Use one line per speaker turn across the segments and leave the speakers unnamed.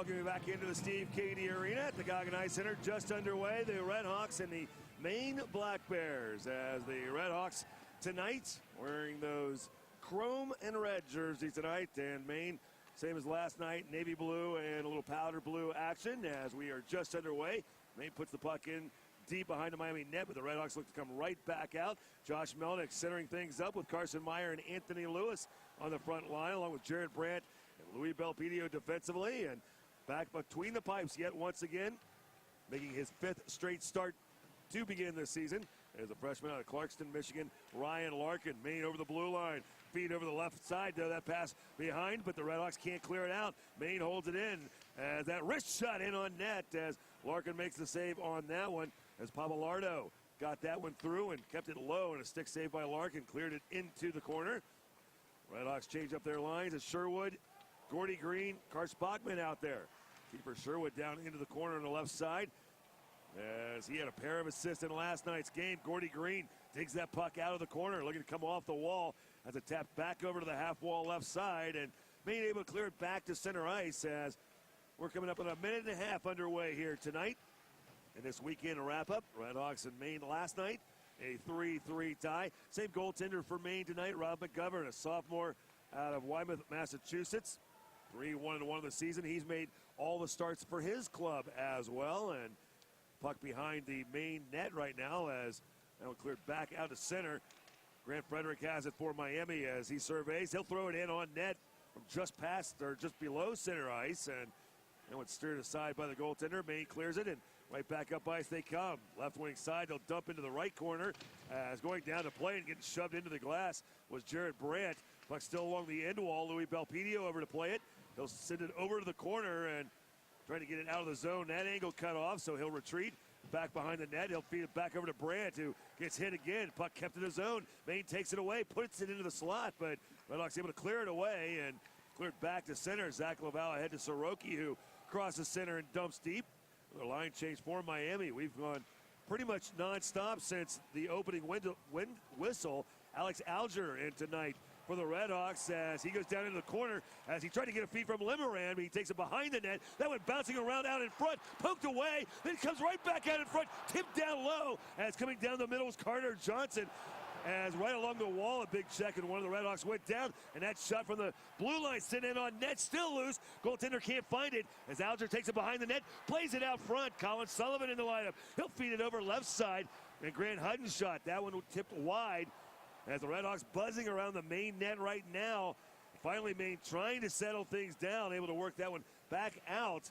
welcome you back into the Steve Cady Arena at the Goggin Ice Center. Just underway, the Redhawks and the Maine Black Bears, as the Redhawks tonight wearing those chrome and red jerseys tonight, and Maine, same as last night, navy blue and a little powder blue action as we are just underway. Maine puts the puck in deep behind the Miami net, but the Redhawks look to come right back out. Josh Melnick centering things up with Carson Meyer and Anthony Lewis on the front line, along with Jared Brandt and Louis Belpedio defensively. And back between the pipes yet once again, making his fifth straight start to begin this season, as a freshman out of Clarkston, Michigan, Ryan Larkin. Maine over the blue line, feed over the left side, though that pass behind, but the Redhawks can't clear it out. Maine holds it in as that wrist shot in on net as Larkin makes the save on that one, as Pavalardo got that one through and kept it low, and a stick save by Larkin cleared it into the corner. Redhawks change up their lines as Sherwood, Gordy Green, Carson Bachman out there. Keeper Sherwood down into the corner on the left side, as he had a pair of assists in last night's game. Gordy Green digs that puck out of the corner, looking to come off the wall as it tapped back over to the half wall left side, and Maine able to clear it back to center ice as we're coming up on a minute and a half underway here tonight. And this weekend wrap-up, Redhawks and Maine last night, a 3-3 tie. Same goaltender for Maine tonight, Rob McGovern, a sophomore out of Weymouth, Massachusetts. 3-1-1 of the season. He's made all the starts for his club as well, and puck behind the Maine net right now as that one cleared back out to center. Grant Frederick has it for Miami as he surveys. He'll throw it in on net from just past or just below center ice, and that one steered aside by the goaltender. Maine clears it, and right back up ice they come. Left wing side, they'll dump into the right corner as going down to play and getting shoved into the glass was Jared Brandt. Puck still along the end wall. Louis Belpedio over to play it. He'll send it over to the corner and trying to get it out of the zone. That angle cut off, so he'll retreat back behind the net. He'll feed it back over to Brandt, who gets hit again. Puck kept in the zone. Maine takes it away, puts it into the slot, but Redhawks able to clear it away and cleared back to center. Zach Laval ahead to Soroki, who crosses center and dumps deep. The line change for Miami. We've gone pretty much nonstop since the opening whistle. Alex Alger in tonight for the Redhawks as he goes down into the corner as he tried to get a feed from Limeran, but he takes it behind the net. That went bouncing around out in front, poked away, then comes right back out in front, tipped down low as coming down the middle is Carter Johnson. As right along the wall, a big check, and one of the Redhawks went down, and that shot from the blue line sent in on net, still loose. Goaltender can't find it as Alger takes it behind the net, plays it out front. Colin Sullivan in the lineup. He'll feed it over left side, and Grant Hutton's shot. That one tipped wide as the Redhawks buzzing around the Maine net right now. Finally, Maine trying to settle things down, able to work that one back out.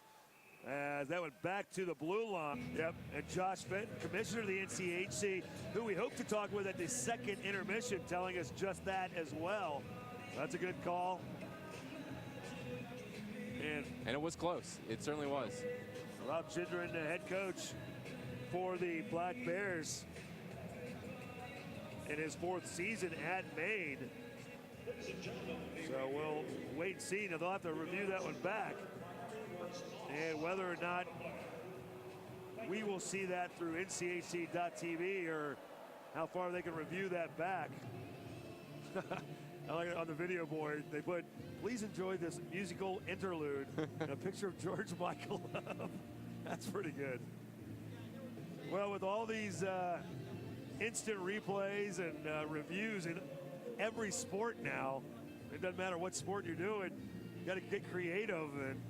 As that went back to the blue line. Yep, and Josh Fenton, commissioner of the NCHC, who we hope to talk with at the second intermission, telling us just that as well. That's a good call. And
it was close. It certainly was.
Rob Chidrin, the head coach for the Black Bears in his fourth season at Maine. So we'll wait and see. Now they'll have to review that one back. And whether or not we will see that through NCHC.tv or how far they can review that back. I like it on the video board. They put, please enjoy this musical interlude and a picture of George Michael Love. That's pretty good. Well, with all these instant replays and reviews in every sport now, it doesn't matter what sport you're doing, you got to get creative and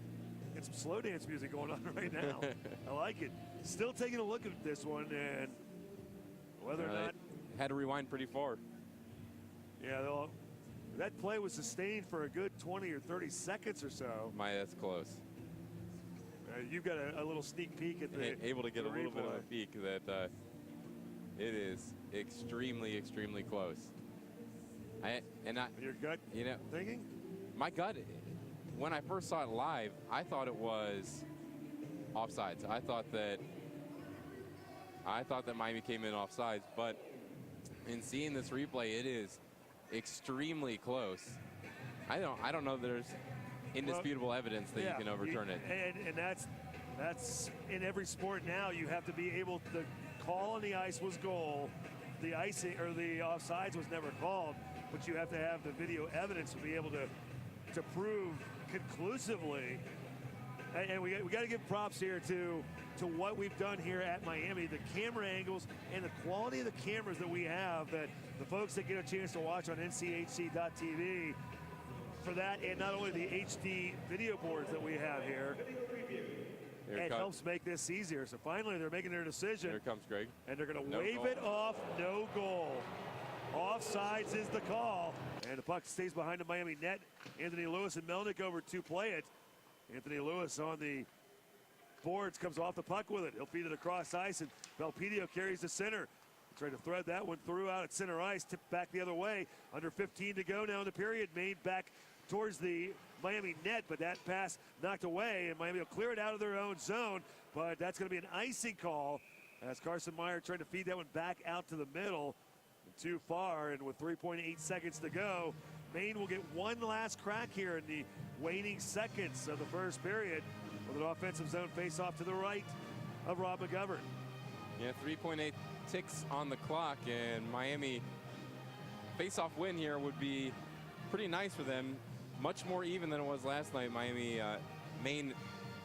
get some slow dance music going on right now. I like it. Still taking a look at this one and whether or not.
Had to rewind pretty far.
Yeah, that play was sustained for a good 20 or 30 seconds or so.
That's close.
You've got a little sneak peek at the
able to get a little bit of a peek that it is extremely, extremely close.
Your gut, thinking?
My gut, when I first saw it live, I thought it was offsides. I thought that Miami came in offsides, but in seeing this replay, it is extremely close. I don't know that there's indisputable evidence that you can overturn it.
And that's in every sport now. You have to be able to call on the ice was goal. The icing or the offsides was never called, but you have to have the video evidence to be able to prove conclusively And we got to give props here to what we've done here at Miami, the camera angles and the quality of the cameras that we have, that the folks that get a chance to watch on nchc.tv, for that, and not only the HD video boards that we have here, it helps make this easier. So finally they're making their decision.
Here comes Greg.
And they're going to wave it off. No goal. Offsides is the call. And the puck stays behind the Miami net. Anthony Lewis and Melnick over to play it. Anthony Lewis on the boards, comes off the puck with it. He'll feed it across ice, and Belpedio carries the center. Trying to thread that one through out at center ice, tipped back the other way. Under 15 to go now in the period. Maine back towards the Miami net, but that pass knocked away, and Miami will clear it out of their own zone, but that's going to be an icing call as Carson Meyer trying to feed that one back out to the middle. Too far, and with 3.8 seconds to go, Maine will get one last crack here in the waning seconds of the first period with an offensive zone face-off to the right of Rob McGovern.
Yeah, 3.8 ticks on the clock, and Miami face-off win here would be pretty nice for them. Much more even than it was last night. Maine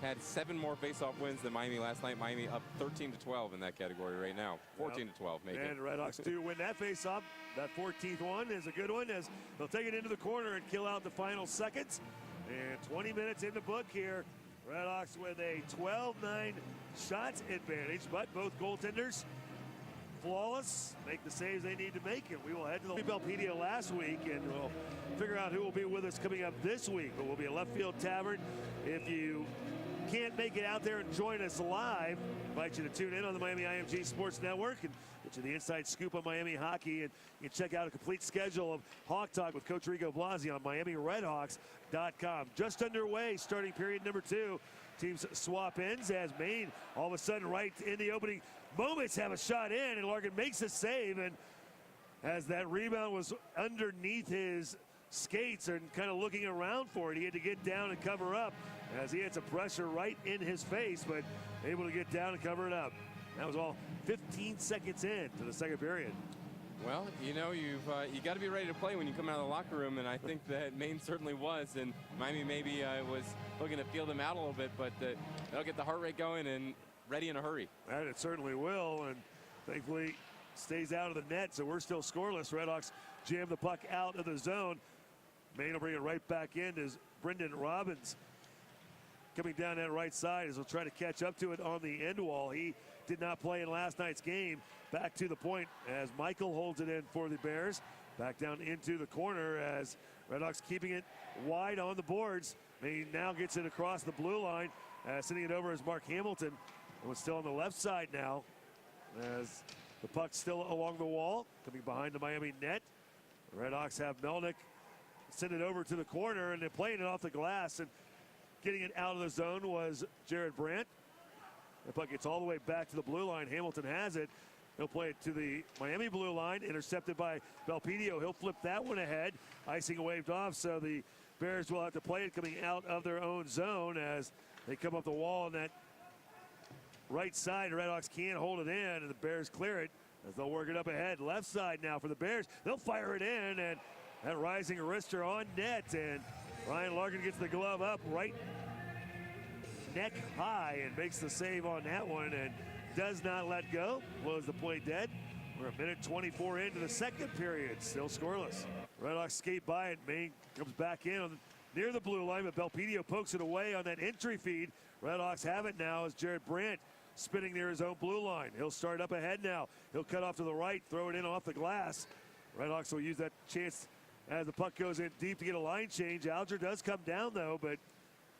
had 7 more face-off wins than Miami last night. Miami up 13-12 in that category right now. 14-12 maybe.
And the Redhawks do win that face-off. That 14th one is a good one, as they'll take it into the corner and kill out the final seconds. And 20 minutes in the book here. Redhawks with a 12-9 shots advantage, but both goaltenders flawless, make the saves they need to make, and we will head to the Belpedio last week, and we'll figure out who will be with us coming up this week. But we'll be at Left Field Tavern. If you can't make it out there and join us live, I invite you to tune in on the Miami IMG Sports Network and get you the inside scoop on Miami hockey, and you can check out a complete schedule of Hawk Talk with Coach Rico Blasi on MiamiRedhawks.com. Just underway, starting period number 2. Teams swap ends as Maine all of a sudden right in the opening moments have a shot in, and Larkin makes a save, and as that rebound was underneath his skates and kind of looking around for it, he had to get down and cover up as he had some pressure right in his face, but able to get down and cover it up. That was all 15 seconds in to the second period.
Well, you know, you got to be ready to play when you come out of the locker room, and I think that Maine certainly was, and Miami maybe was looking to feel them out a little bit, but they'll get the heart rate going and ready in a hurry.
And it certainly will, and thankfully stays out of the net, so we're still scoreless. Redhawks jam the puck out of the zone. Maine will bring it right back in as Brendan Robbins coming down that right side as he'll try to catch up to it on the end wall. He did not play in last night's game. Back to the point as Michael holds it in for the Bears. Back down into the corner as Redhawks keeping it wide on the boards. Maine now gets it across the blue line. Sending it over as Mark Hamilton. It was still on the left side now as the puck's still along the wall, coming behind the Miami net. The Redhawks have Melnick send it over to the corner, and they're playing it off the glass, and getting it out of the zone was Jared Brandt. The puck gets all the way back to the blue line. Hamilton has it. He'll play it to the Miami blue line, intercepted by Belpedio. He'll flip that one ahead. Icing waved off, so the Bears will have to play it coming out of their own zone as they come up the wall on that right side. The Redhawks can't hold it in, and the Bears clear it as they'll work it up ahead. Left side now for the Bears. They'll fire it in, and that rising wrister on net, and Ryan Larkin gets the glove up right neck high and makes the save on that one and does not let go. Blows the point dead. We're a minute 24 into the second period, still scoreless. Redhawks skate by it. Maine comes back in near the blue line, but Belpedio pokes it away on that entry feed. Redhawks have it now as Jared Brandt spinning near his own blue line. He'll start up ahead now. He'll cut off to the right, throw it in off the glass. Redhawks will use that chance as the puck goes in deep to get a line change. Alger does come down though, but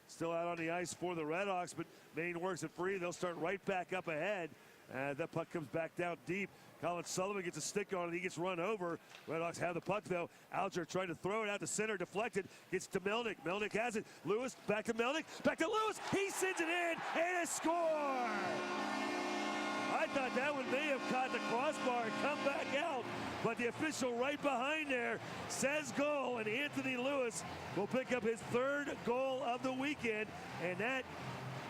still out on the ice for the Redhawks, but Maine works it free. They'll start right back up ahead. That puck comes back down deep. Colin Sullivan gets a stick on it. He gets run over. Redhawks have the puck though. Alger trying to throw it out to center, deflected. Gets to Melnick. Melnick has it. Lewis back to Melnick. Back to Lewis. He sends it in and a score. I thought that one may have caught the crossbar and come back out, but the official right behind there says goal, and Anthony Lewis will pick up his 3rd goal of the weekend, and that,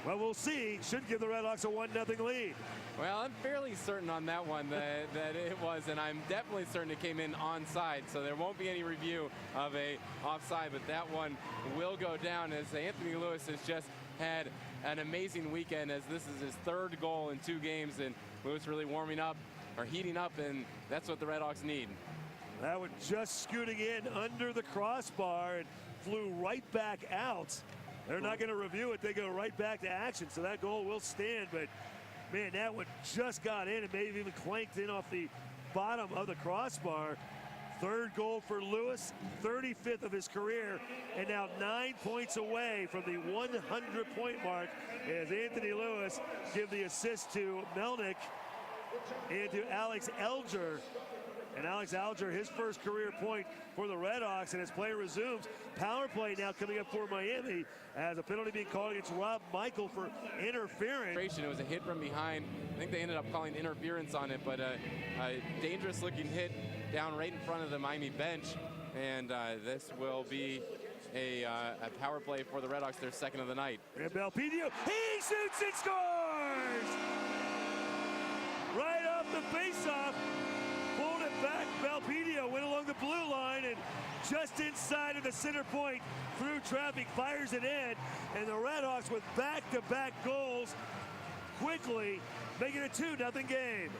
well, we'll see, should give the Redhawks a 1-0 lead.
Well, I'm fairly certain on that one that it was, and I'm definitely certain it came in onside, so there won't be any review of a offside, but that one will go down as Anthony Lewis has just had an amazing weekend, as this is his 3rd goal in 2 games, and Lewis really warming up, or heating up, and that's what the Redhawks need.
That one just scooting in under the crossbar and flew right back out. They're not going to review it. They go right back to action, so that goal will stand. But, man, that one just got in and maybe even clanked in off the bottom of the crossbar. 3rd goal for Lewis, 35th of his career, and now 9 points away from the 100-point mark as Anthony Lewis give the assist to Melnick and to Alex Alger. And Alex Alger, his first career point for the Redhawks, and as play resumes, power play now coming up for Miami as a penalty being called against Rob Michael for interference.
It was a hit from behind. I think they ended up calling interference on it, but a dangerous looking hit down right in front of the Miami bench. And this will be a power play for the Redhawks, their 2nd of the night.
And Belpedio, he shoots and scores! Right off the faceoff. Pulled it back. Belpedio went along the blue line and just inside of the center point through traffic, fires it in. And the Redhawks with back-to-back goals quickly making it 2-0 game.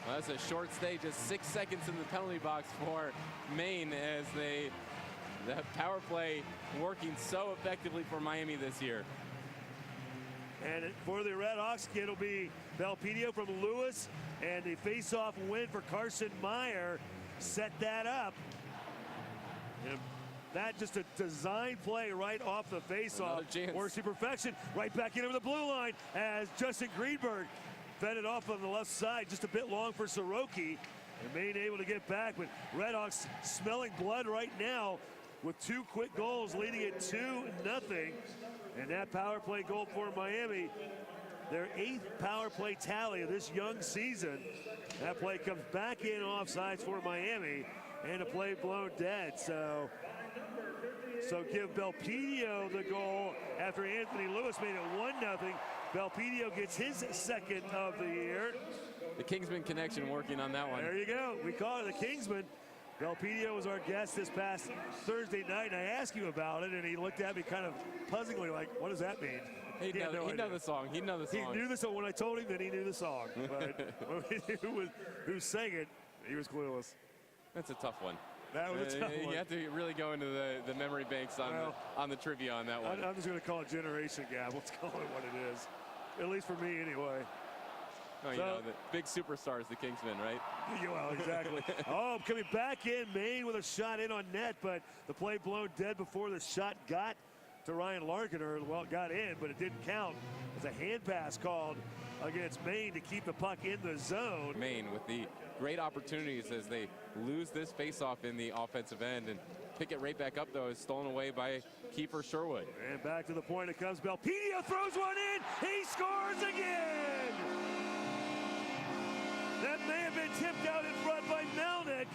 Well, that's a short stay, just 6 seconds in the penalty box for Maine, as the power play working so effectively for Miami this year.
And for the Redhawks, it'll be Belpedio from Lewis, and the face-off win for Carson Meyer set that up. And that just a design play right off the face-off. Works to perfection. Right back in over the blue line as Justin Greenberg fed it off on the left side, just a bit long for Soroki. And Maine able to get back, but Redhawks smelling blood right now with 2 quick goals, leading it 2-0. And that power play goal for Miami, their 8th power play tally of this young season. That play comes back in offsides for Miami, and a play blown dead. So give Belpedio the goal after Anthony Lewis made it 1-0. Belpedio gets his 2nd of the year.
The Kingsman connection working on that one.
There you go. We call it the Kingsman. Belpedio was our guest this past Thursday night, and I asked him about it, and he looked at me kind of puzzlingly like, what does that mean?
He'd know the song. He
knew the song. When I told him that he knew the song. But when we knew who sang it, he was clueless.
That's a tough one.
That was a tough one.
You have to really go into the memory banks on the trivia on that one.
I'm just going to call it generation gap. Let's call it what it is. At least for me, anyway.
Oh, you know, the big superstars, the Kingsmen, right?
Yeah, well, exactly. Oh, coming back in, Maine with a shot in on net, but the play blown dead before the shot got to Ryan Larkin, or, well, it got in, but it didn't count. It's a hand pass called against Maine to keep the puck in the zone.
Maine with the great opportunities as they lose this faceoff in the offensive end, and pick it right back up, though, is stolen away by Kiefer Sherwood.
And back to the point it comes. Belpedio throws one in. He scores again. That may have been tipped out in front by Melnick,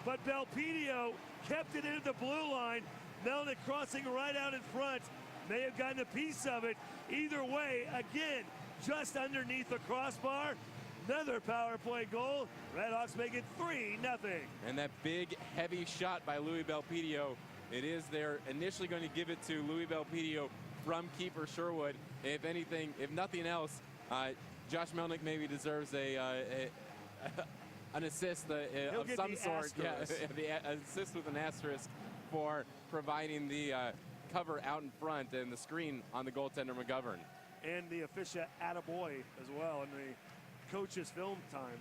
but Belpedio kept it into the blue line. Melnick crossing right out in front. May have gotten a piece of it. Either way, again, just underneath the crossbar. Another power play goal. Redhawks make it 3-0.
And that big, heavy shot by Louis Belpedio. It is they're initially going to give it to Louis Belpedio from Kiefer Sherwood. If anything, if nothing else, Josh Melnick maybe deserves an assist of some sort. Yeah, the assist with an asterisk for providing the cover out in front and the screen on the goaltender McGovern.
And the official attaboy as well in the coach's film time.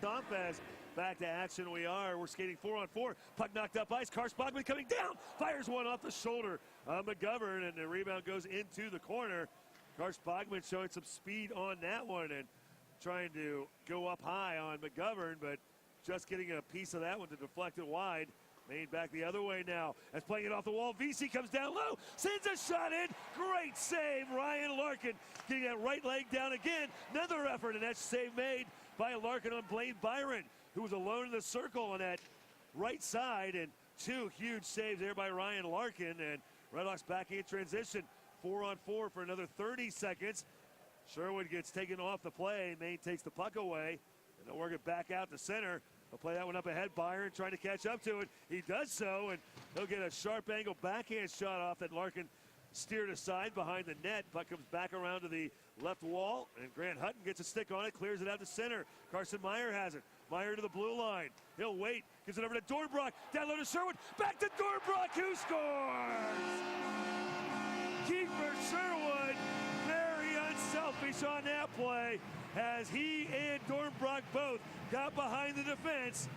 Tompaz back to action. We're skating 4-on-4. Puck knocked up ice. Carson Bogman coming down. Fires one off the shoulder of McGovern, and the rebound goes into the corner. Carson Bogman showing some speed on that one and trying to go up high on McGovern, but just getting a piece of that one to deflect it wide. Maine back the other way now as playing it off the wall. VC comes down low, sends a shot in. Great save, Ryan Larkin getting that right leg down again. Another effort, and that save made by Larkin on Blaine Byron, who was alone in the circle on that right side. And 2 huge saves there by Ryan Larkin. And Redhawks back in transition. 4-on-4 for another 30 seconds. Sherwood gets taken off the play. Maine takes the puck away, and they'll work it back out to center. They'll play that one up ahead. Byron trying to catch up to it. He does so, and he'll get a sharp angle backhand shot off that Larkin steered aside behind the net. Puck comes back around to the left wall, and Grant Hutton gets a stick on it, clears it out to center. Carson Meyer has it. Meyer to the blue line. He'll wait, gives it over to Dornbrock. Down low to Sherwood. Back to Dornbrock, who scores? Keeper Sherwood, very unselfish on that play, as he and Dornbrock both got behind the defense,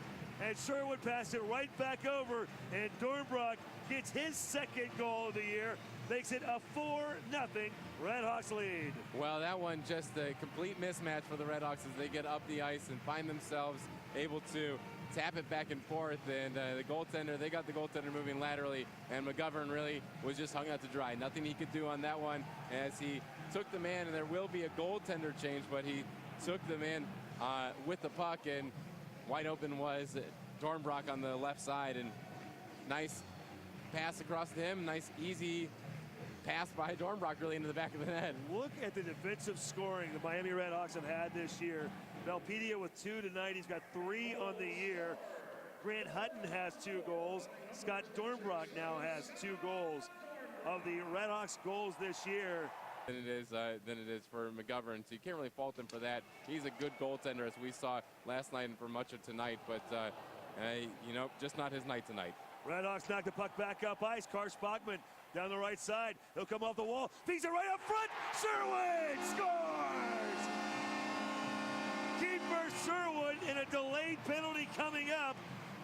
and Sherwood passed it right back over, and Dornbrock gets his second goal of the year, makes it a 4-0 Redhawks lead.
Well, that one just a complete mismatch for the Redhawks as they get up the ice and find themselves able to tap it back and forth, and the goaltender, they got the goaltender moving laterally, and McGovern really was just hung out to dry. Nothing he could do on that one as he took the man, and there will be a goaltender change, but he took the man with the puck, and wide open was Dornbrock on the left side, and nice pass across to him, nice easy pass by Dornbrock really into the back of the net.
Look at the defensive scoring the Miami Redhawks have had this year. Belpedia with 2 tonight. He's got 3 on the year. Grant Hutton has 2 goals. Scott Dornbrock now has 2 goals. Of the Redhawks goals this year,
than it is for McGovern, so you can't really fault him for that. He's a good goaltender, as we saw last night and for much of tonight, but you know, just not his night tonight.
Redhawks knock the puck back up ice. Karsh Bachman down the right side. He'll come off the wall. Feeds it right up front. Sherwood scores! Keeper Sherwood in a delayed penalty coming up.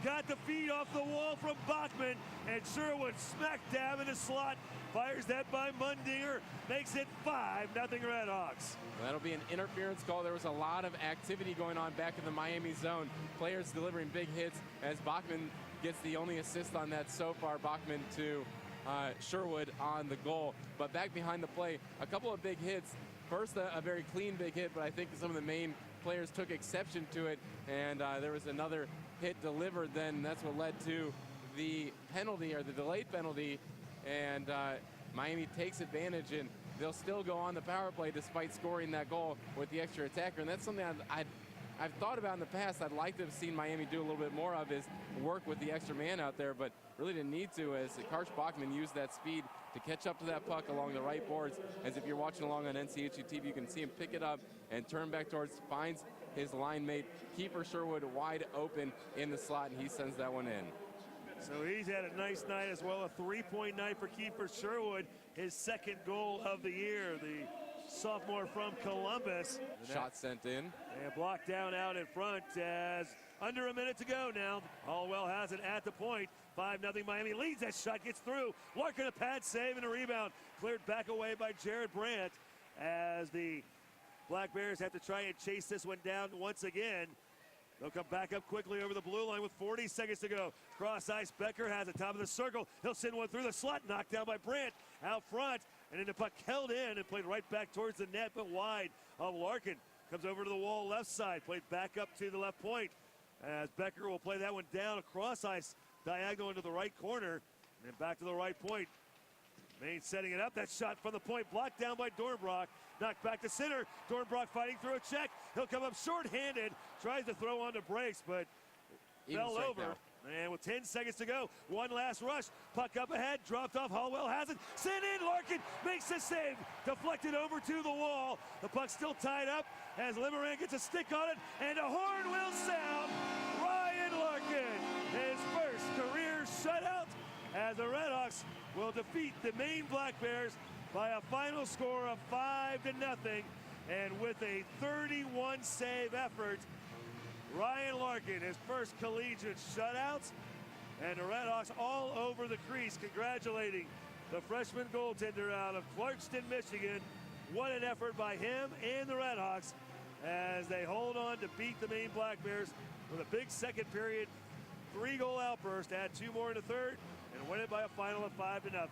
Got the feed off the wall from Bachman, and Sherwood smack dab in the slot. Fires that by Mundinger. Makes it 5-0 Redhawks.
Well, that'll be an interference call. There was a lot of activity going on back in the Miami zone. Players delivering big hits as Bachman gets the only assist on that so far. Bachman to Sherwood on the goal. But back behind the play, a couple of big hits. First, a very clean big hit, but I think some of the Maine players took exception to it, and there was another hit delivered then. That's what led to the penalty, or the delayed penalty, and Miami takes advantage, and they'll still go on the power play despite scoring that goal with the extra attacker. And that's something I've thought about in the past. I'd like to have seen Miami do a little bit more of, is work with the extra man out there, but really didn't need to, as Karsh Bachman used that speed to catch up to that puck along the right boards. As if you're watching along on NCHC TV, you can see him pick it up and turn back towards, finds his line mate, Keeper Sherwood, wide open in the slot, and he sends that one in.
So he's had a nice night as well, a 3-point night for Keeper Sherwood, his second goal of the year, the sophomore from Columbus.
Shot sent in.
And blocked down out in front as under a minute to go now. Hallwell has it at the point. 5-0 Miami leads. That shot gets through. Larkin a pad save and a rebound. Cleared back away by Jared Brandt as the Black Bears have to try and chase this one down once again. They'll come back up quickly over the blue line with 40 seconds to go. Cross ice, Becker has it, top of the circle. He'll send one through the slot, knocked down by Brandt out front. And then the puck held in and played right back towards the net, but wide of Larkin. Comes over to the wall left side, played back up to the left point. As Becker will play that one down across ice, diagonal into the right corner. And then back to the right point. Maine setting it up. That shot from the point blocked down by Dornbrock. Knocked back to center. Dornbrock fighting through a check. He'll come up short-handed. Tries to throw on to Brakes, but fell over.
Now.
And with 10 seconds to go, one last rush. Puck up ahead, dropped off. Hallwell has it. Sent in. Larkin makes the save. Deflected over to the wall. The puck still tied up as Limerand gets a stick on it. And a horn will sound. Ryan Larkin, his first career shutout, as the Redhawks will defeat the Maine Black Bears by a final score of 5-0. And with a 31 save effort, Ryan Larkin, his first collegiate shutouts, and the Redhawks all over the crease congratulating the freshman goaltender out of Clarkston, Michigan. What an effort by him and the Redhawks as they hold on to beat the Maine Black Bears with a big second period 3-goal outburst, add 2 more in the third, and win it by a final of 5-0.